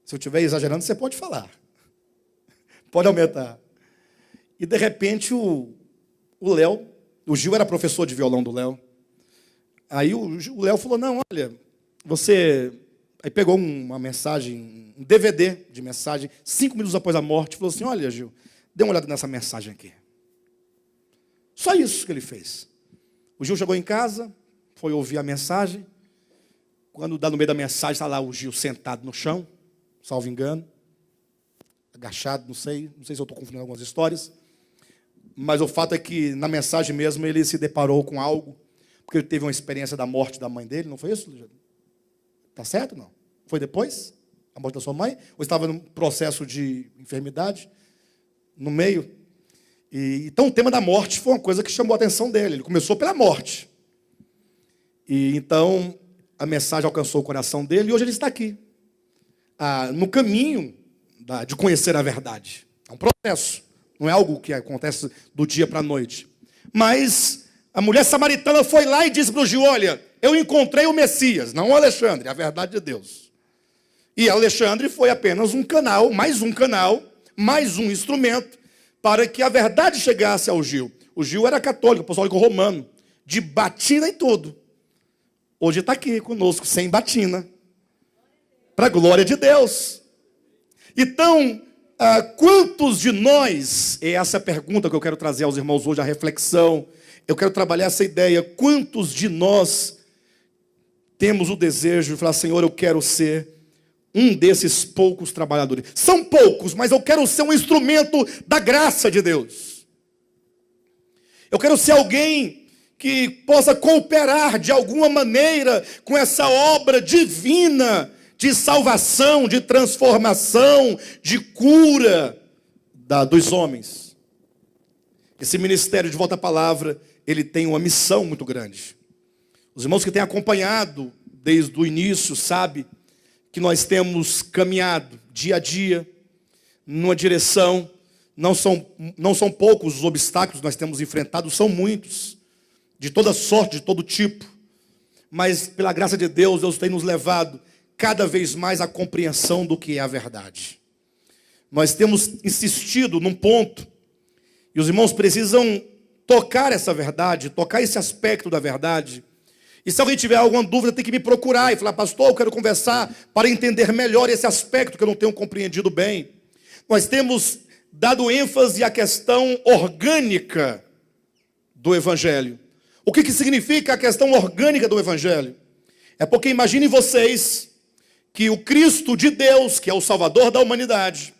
Speaker 1: Se eu estiver exagerando, você pode falar. Pode aumentar. E de repente o Léo, o Gil era professor de violão do Léo. Aí o Léo falou, não, olha, você... Aí pegou uma mensagem, um DVD de mensagem, 5 minutos após a morte, falou assim, olha, Gil, dê uma olhada nessa mensagem aqui. Só isso que ele fez. O Gil chegou em casa, foi ouvir a mensagem. Quando dá no meio da mensagem, está lá o Gil sentado no chão, salvo engano, agachado, não sei se eu estou confundindo algumas histórias. Mas o fato é que na mensagem mesmo ele se deparou com algo, porque ele teve uma experiência da morte da mãe dele, não foi isso? Está certo ou não? Foi depois? A morte da sua mãe? Ou estava num processo de enfermidade? No meio? Então o tema da morte foi uma coisa que chamou a atenção dele. Ele começou pela morte. E então a mensagem alcançou o coração dele e hoje ele está aqui. No caminho de conhecer a verdade. É um processo. Não é algo que acontece do dia para a noite. Mas a mulher samaritana foi lá e disse para o Gil, olha, eu encontrei o Messias, não o Alexandre, a verdade de Deus. E Alexandre foi apenas um canal, mais um instrumento, para que a verdade chegasse ao Gil. O Gil era católico, apostólico romano, de batina e tudo. Hoje está aqui conosco, sem batina. Para a glória de Deus. Então, quantos de nós, é essa pergunta que eu quero trazer aos irmãos hoje, a reflexão, eu quero trabalhar essa ideia, quantos de nós temos o desejo de falar, Senhor, eu quero ser um desses poucos trabalhadores. São poucos, mas eu quero ser um instrumento da graça de Deus. Eu quero ser alguém que possa cooperar de alguma maneira com essa obra divina de salvação, de transformação, de cura dos homens. Esse ministério de Volta à Palavra, ele tem uma missão muito grande. Os irmãos que têm acompanhado desde o início sabem que nós temos caminhado dia a dia numa direção, não são poucos os obstáculos que nós temos enfrentado, são muitos, de toda sorte, de todo tipo, mas pela graça de Deus, Deus tem nos levado cada vez mais à compreensão do que é a verdade. Nós temos insistido num ponto, e os irmãos precisam tocar essa verdade, tocar esse aspecto da verdade. E se alguém tiver alguma dúvida, tem que me procurar e falar, pastor, eu quero conversar para entender melhor esse aspecto que eu não tenho compreendido bem. Nós temos dado ênfase à questão orgânica do Evangelho. O que significa a questão orgânica do Evangelho? É porque imaginem vocês que o Cristo de Deus, que é o Salvador da humanidade,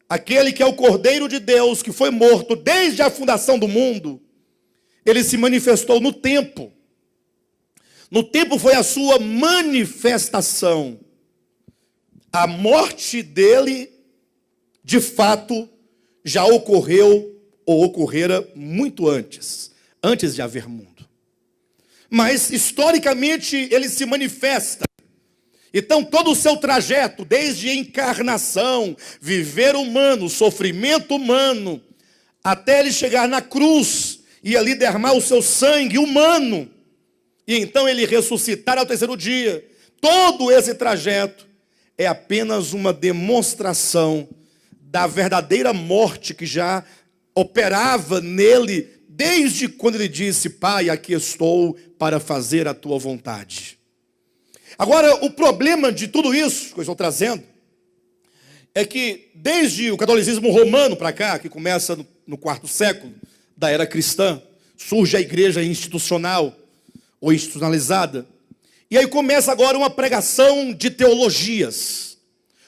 Speaker 1: aquele que é o Cordeiro de Deus, que foi morto desde a fundação do mundo, ele se manifestou no tempo. No tempo foi a sua manifestação. A morte dele, de fato, já ocorreu ou ocorrera muito antes de haver mundo. Mas, historicamente, ele se manifesta. Então, todo o seu trajeto, desde a encarnação, viver humano, sofrimento humano, até ele chegar na cruz e ali derramar o seu sangue humano, e então ele ressuscitar ao terceiro dia. Todo esse trajeto é apenas uma demonstração da verdadeira morte que já operava nele desde quando ele disse, Pai, aqui estou para fazer a tua vontade. Agora, o problema de tudo isso que eu estou trazendo é que desde o catolicismo romano para cá, que começa no quarto século da era cristã, surge a igreja institucional ou institucionalizada. E aí começa agora uma pregação de teologias.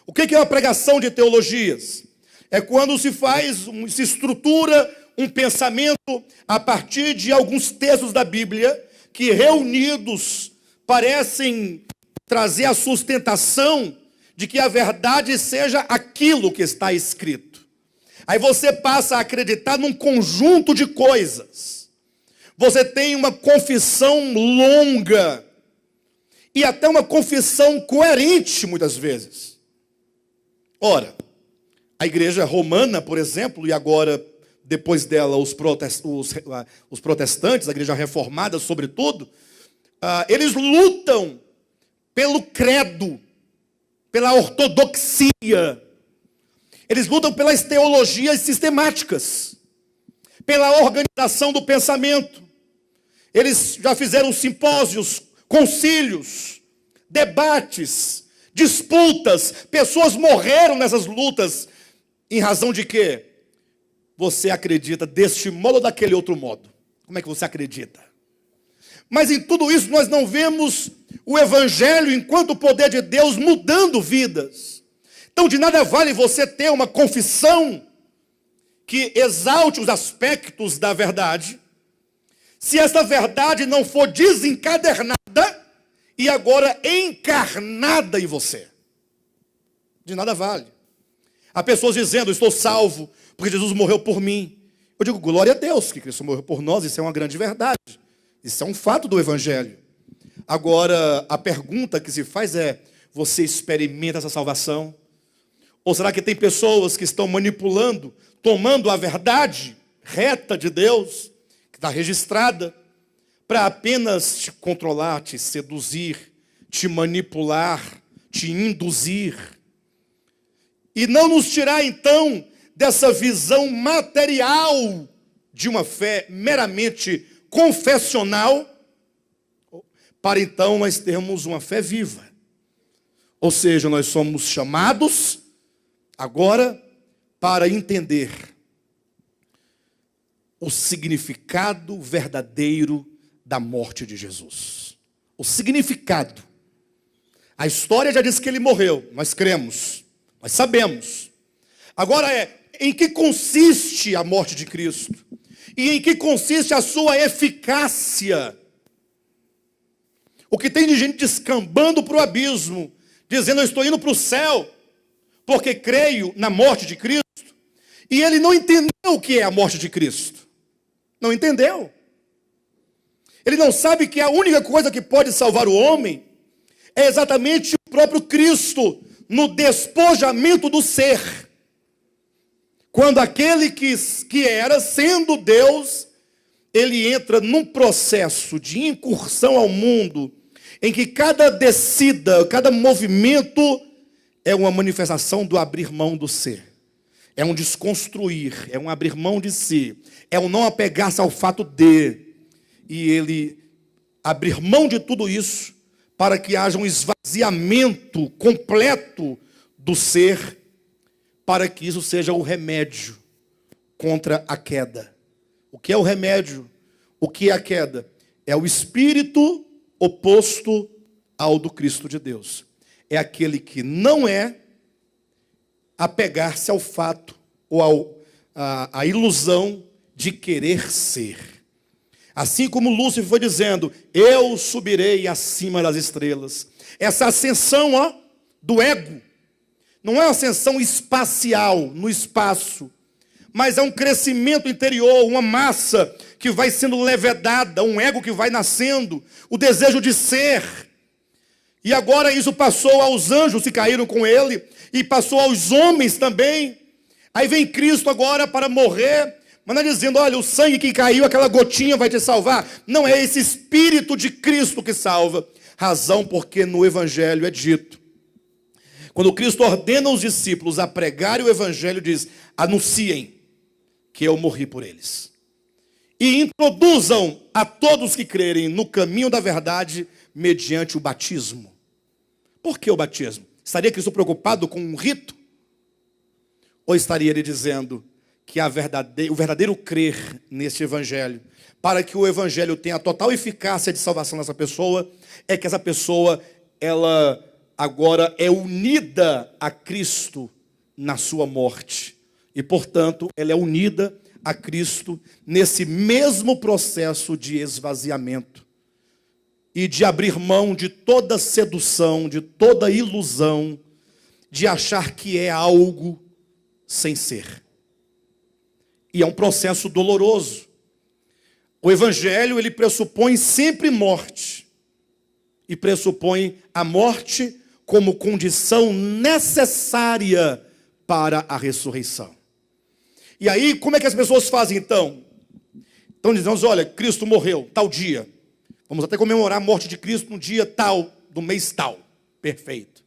Speaker 1: O que é uma pregação de teologias? É quando se estrutura um pensamento a partir de alguns textos da Bíblia que reunidos parecem trazer a sustentação de que a verdade seja aquilo que está escrito. Aí você passa a acreditar num conjunto de coisas. Você tem uma confissão longa e até uma confissão coerente muitas vezes. Ora, a igreja romana, por exemplo, e agora depois dela os protestantes, a igreja reformada sobretudo, eles lutam pelo credo, pela ortodoxia. Eles lutam pelas teologias sistemáticas, pela organização do pensamento. Eles já fizeram simpósios, concílios, debates, disputas. Pessoas morreram nessas lutas. Em razão de quê? Você acredita deste modo ou daquele outro modo? Como é que você acredita? Mas em tudo isso nós não vemos o Evangelho enquanto poder de Deus mudando vidas. Então de nada vale você ter uma confissão que exalte os aspectos da verdade, se esta verdade não for desencadernada e agora encarnada em você. De nada vale. Há pessoas dizendo, estou salvo porque Jesus morreu por mim. Eu digo, glória a Deus que Cristo morreu por nós, isso é uma grande verdade. Isso é um fato do Evangelho. Agora, a pergunta que se faz é, você experimenta essa salvação? Ou será que tem pessoas que estão manipulando, tomando a verdade reta de Deus, que está registrada, para apenas te controlar, te seduzir, te manipular, te induzir? E não nos tirar, então, dessa visão material de uma fé meramente confessional, para então nós termos uma fé viva. Ou seja, nós somos chamados agora para entender o significado verdadeiro da morte de Jesus. O significado. A história já diz que ele morreu, nós cremos, nós sabemos. Agora em que consiste a morte de Cristo? E em que consiste a sua eficácia? O que tem de gente descambando para o abismo, dizendo, eu estou indo para o céu, porque creio na morte de Cristo, e ele não entendeu o que é a morte de Cristo. Não entendeu. Ele não sabe que a única coisa que pode salvar o homem é exatamente o próprio Cristo, no despojamento do ser. Quando aquele que era, sendo Deus, ele entra num processo de incursão ao mundo, em que cada descida, cada movimento é uma manifestação do abrir mão do ser. É um desconstruir, é um abrir mão de si, é um não apegar-se ao fato de, e ele abrir mão de tudo isso, para que haja um esvaziamento completo do ser, para que isso seja o remédio contra a queda. O que é o remédio? O que é a queda? É o espírito oposto ao do Cristo de Deus. É aquele que não é apegar-se ao fato ou à ilusão de querer ser. Assim como Lúcifer foi dizendo, eu subirei acima das estrelas. Essa ascensão do ego não é uma ascensão espacial, no espaço, mas é um crescimento interior, uma massa que vai sendo levedada, um ego que vai nascendo, o desejo de ser. E agora isso passou aos anjos que caíram com ele, e passou aos homens também. Aí vem Cristo agora para morrer, mas não é dizendo, olha, o sangue que caiu, aquela gotinha vai te salvar. Não, é esse Espírito de Cristo que salva. Razão porque no Evangelho é dito, quando Cristo ordena os discípulos a pregarem o Evangelho, diz, anunciem que eu morri por eles. E introduzam a todos que crerem no caminho da verdade, mediante o batismo. Por que o batismo? Estaria Cristo preocupado com um rito? Ou estaria ele dizendo que o verdadeiro crer neste evangelho, para que o evangelho tenha total eficácia de salvação nessa pessoa, é que essa pessoa, ela agora é unida a Cristo na sua morte. E, portanto, ela é unida a Cristo nesse mesmo processo de esvaziamento e de abrir mão de toda sedução, de toda ilusão, de achar que é algo sem ser. E é um processo doloroso. O evangelho, ele pressupõe sempre morte. E pressupõe a morte como condição necessária para a ressurreição. E aí, como é que as pessoas fazem então? Então dizemos, olha, Cristo morreu tal dia. Vamos até comemorar a morte de Cristo no dia tal, do mês tal. Perfeito.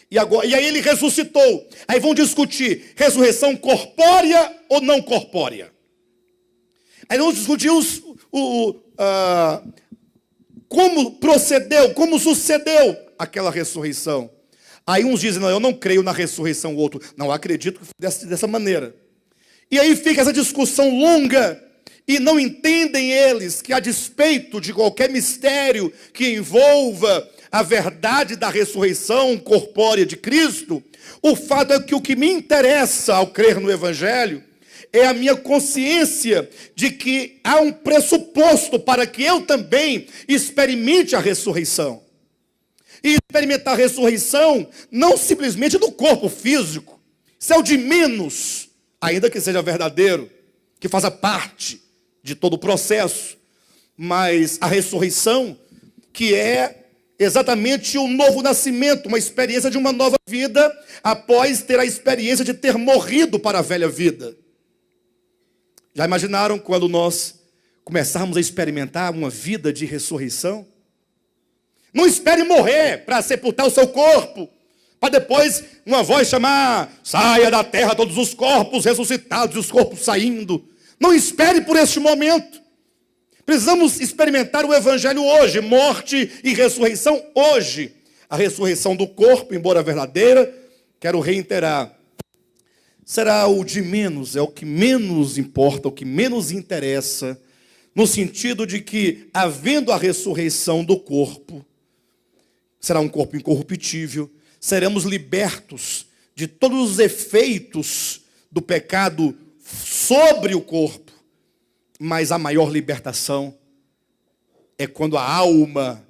Speaker 1: E aí ele ressuscitou. Aí vão discutir ressurreição corpórea ou não corpórea. Aí vamos discutir como procedeu, como sucedeu aquela ressurreição. Aí uns dizem, não, eu não creio na ressurreição, o outro, não, acredito que foi dessa maneira. E aí fica essa discussão longa, e não entendem eles que, a despeito de qualquer mistério que envolva a verdade da ressurreição corpórea de Cristo, o fato é que o que me interessa ao crer no evangelho é a minha consciência de que há um pressuposto para que eu também experimente a ressurreição. E experimentar a ressurreição não simplesmente do corpo físico, isso é o de menos, ainda que seja verdadeiro, que faça parte de todo o processo, mas a ressurreição, que é exatamente um novo nascimento, uma experiência de uma nova vida, após ter a experiência de ter morrido para a velha vida. Já imaginaram quando nós começarmos a experimentar uma vida de ressurreição? Não espere morrer para sepultar o seu corpo, para depois uma voz chamar, saia da terra todos os corpos ressuscitados e os corpos saindo. Não espere por este momento. Precisamos experimentar o evangelho hoje, morte e ressurreição hoje. A ressurreição do corpo, embora verdadeira, quero reiterar, será o de menos, é o que menos importa, o que menos interessa, no sentido de que, havendo a ressurreição do corpo, será um corpo incorruptível, seremos libertos de todos os efeitos do pecado sobre o corpo, mas a maior libertação é quando a alma,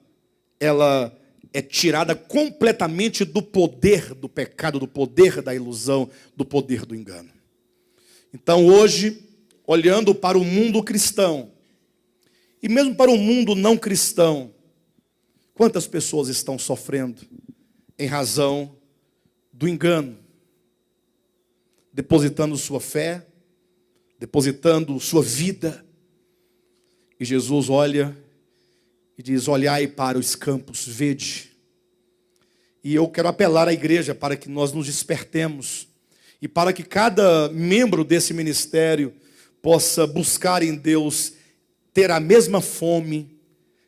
Speaker 1: ela é tirada completamente do poder do pecado, do poder da ilusão, do poder do engano. Então hoje, olhando para o mundo cristão, e mesmo para o mundo não cristão, quantas pessoas estão sofrendo em razão do engano, depositando sua fé, depositando sua vida. E Jesus olha e diz, olhai para os campos, vede. E eu quero apelar à igreja para que nós nos despertemos e para que cada membro desse ministério possa buscar em Deus ter a mesma fome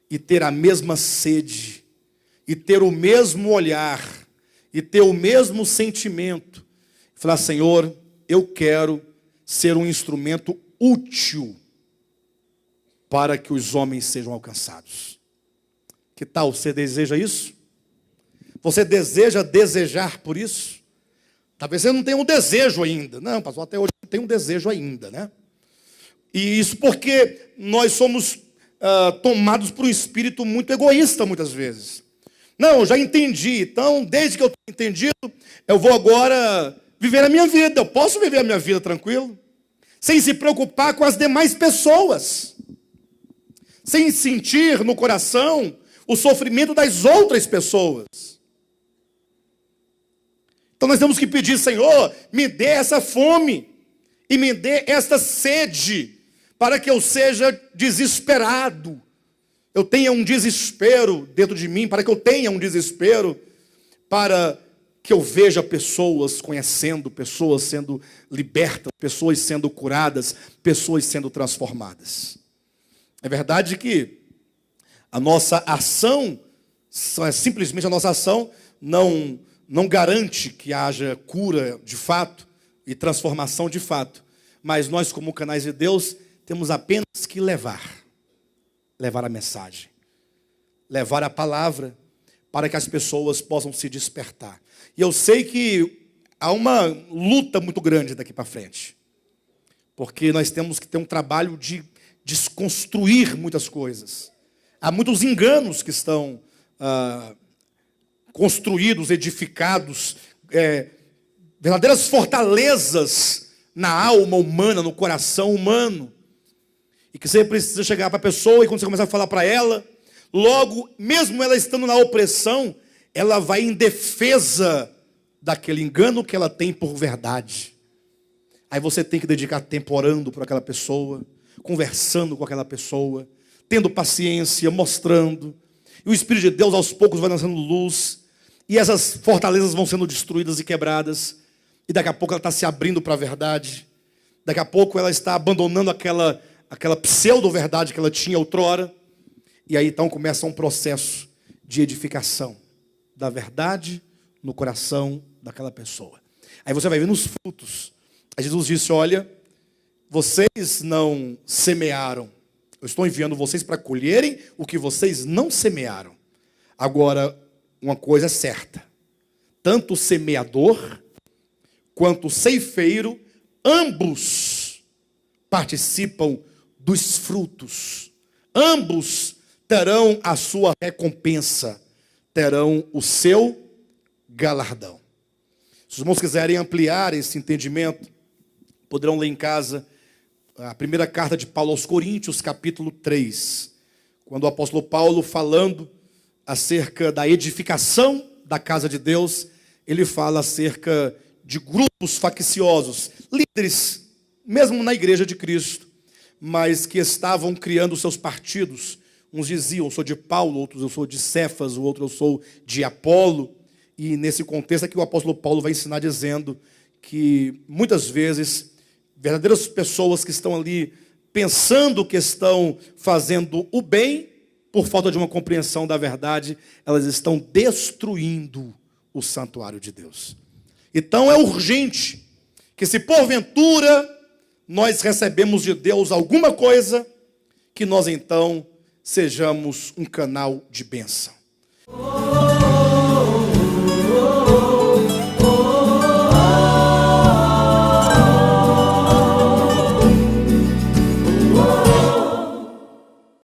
Speaker 1: e ter a mesma sede e ter o mesmo olhar e ter o mesmo sentimento. Falar, Senhor, eu quero ser um instrumento útil para que os homens sejam alcançados. Que tal? Você deseja isso? Você desejar por isso? Talvez você não tenha um desejo ainda. Não, pastor, até hoje não tem um desejo ainda, né? E isso porque nós somos tomados por um espírito muito egoísta muitas vezes. Não, eu já entendi. Então, desde que eu tenho entendido, eu vou agora viver a minha vida. Eu posso viver a minha vida tranquilo, sem se preocupar com as demais pessoas, sem sentir no coração o sofrimento das outras pessoas. Então nós temos que pedir, Senhor, me dê essa fome e me dê esta sede, para que eu seja desesperado. Eu tenha um desespero dentro de mim, para que eu tenha um desespero, para que eu veja pessoas conhecendo, pessoas sendo libertas, pessoas sendo curadas, pessoas sendo transformadas. É verdade que a nossa ação, simplesmente a nossa ação, não garante que haja cura de fato e transformação de fato. Mas nós, como canais de Deus, temos apenas que levar a mensagem, levar a palavra, para que as pessoas possam se despertar. E eu sei que há uma luta muito grande daqui para frente, porque nós temos que ter um trabalho de desconstruir muitas coisas. Há muitos enganos que estão construídos, edificados, verdadeiras fortalezas na alma humana, no coração humano, e que você precisa chegar para a pessoa, e quando você começar a falar para ela, logo, mesmo ela estando na opressão, ela vai em defesa daquele engano que ela tem por verdade. Aí você tem que dedicar tempo orando por aquela pessoa, conversando com aquela pessoa, tendo paciência, mostrando. E o Espírito de Deus aos poucos vai lançando luz, e essas fortalezas vão sendo destruídas e quebradas, e daqui a pouco ela está se abrindo para a verdade, daqui a pouco ela está abandonando aquela pseudo-verdade que ela tinha outrora. E aí então começa um processo de edificação da verdade no coração daquela pessoa. Aí você vai ver nos frutos. Aí Jesus disse: olha, vocês não semearam. Eu estou enviando vocês para colherem o que vocês não semearam. Agora, uma coisa é certa. Tanto o semeador quanto o ceifeiro, ambos participam dos frutos. Ambos terão a sua recompensa, terão o seu galardão. Se os irmãos quiserem ampliar esse entendimento, poderão ler em casa a primeira carta de Paulo aos Coríntios, capítulo 3, quando o apóstolo Paulo, falando acerca da edificação da casa de Deus, ele fala acerca de grupos facciosos, líderes, mesmo na igreja de Cristo, mas que estavam criando seus partidos. Uns diziam: eu sou de Paulo, outros eu sou de Cefas, o outro eu sou de Apolo. E nesse contexto aqui o apóstolo Paulo vai ensinar dizendo que muitas vezes verdadeiras pessoas que estão ali pensando que estão fazendo o bem, por falta de uma compreensão da verdade, elas estão destruindo o santuário de Deus. Então é urgente que, se porventura nós recebemos de Deus alguma coisa, que nós então sejamos um canal de bênção.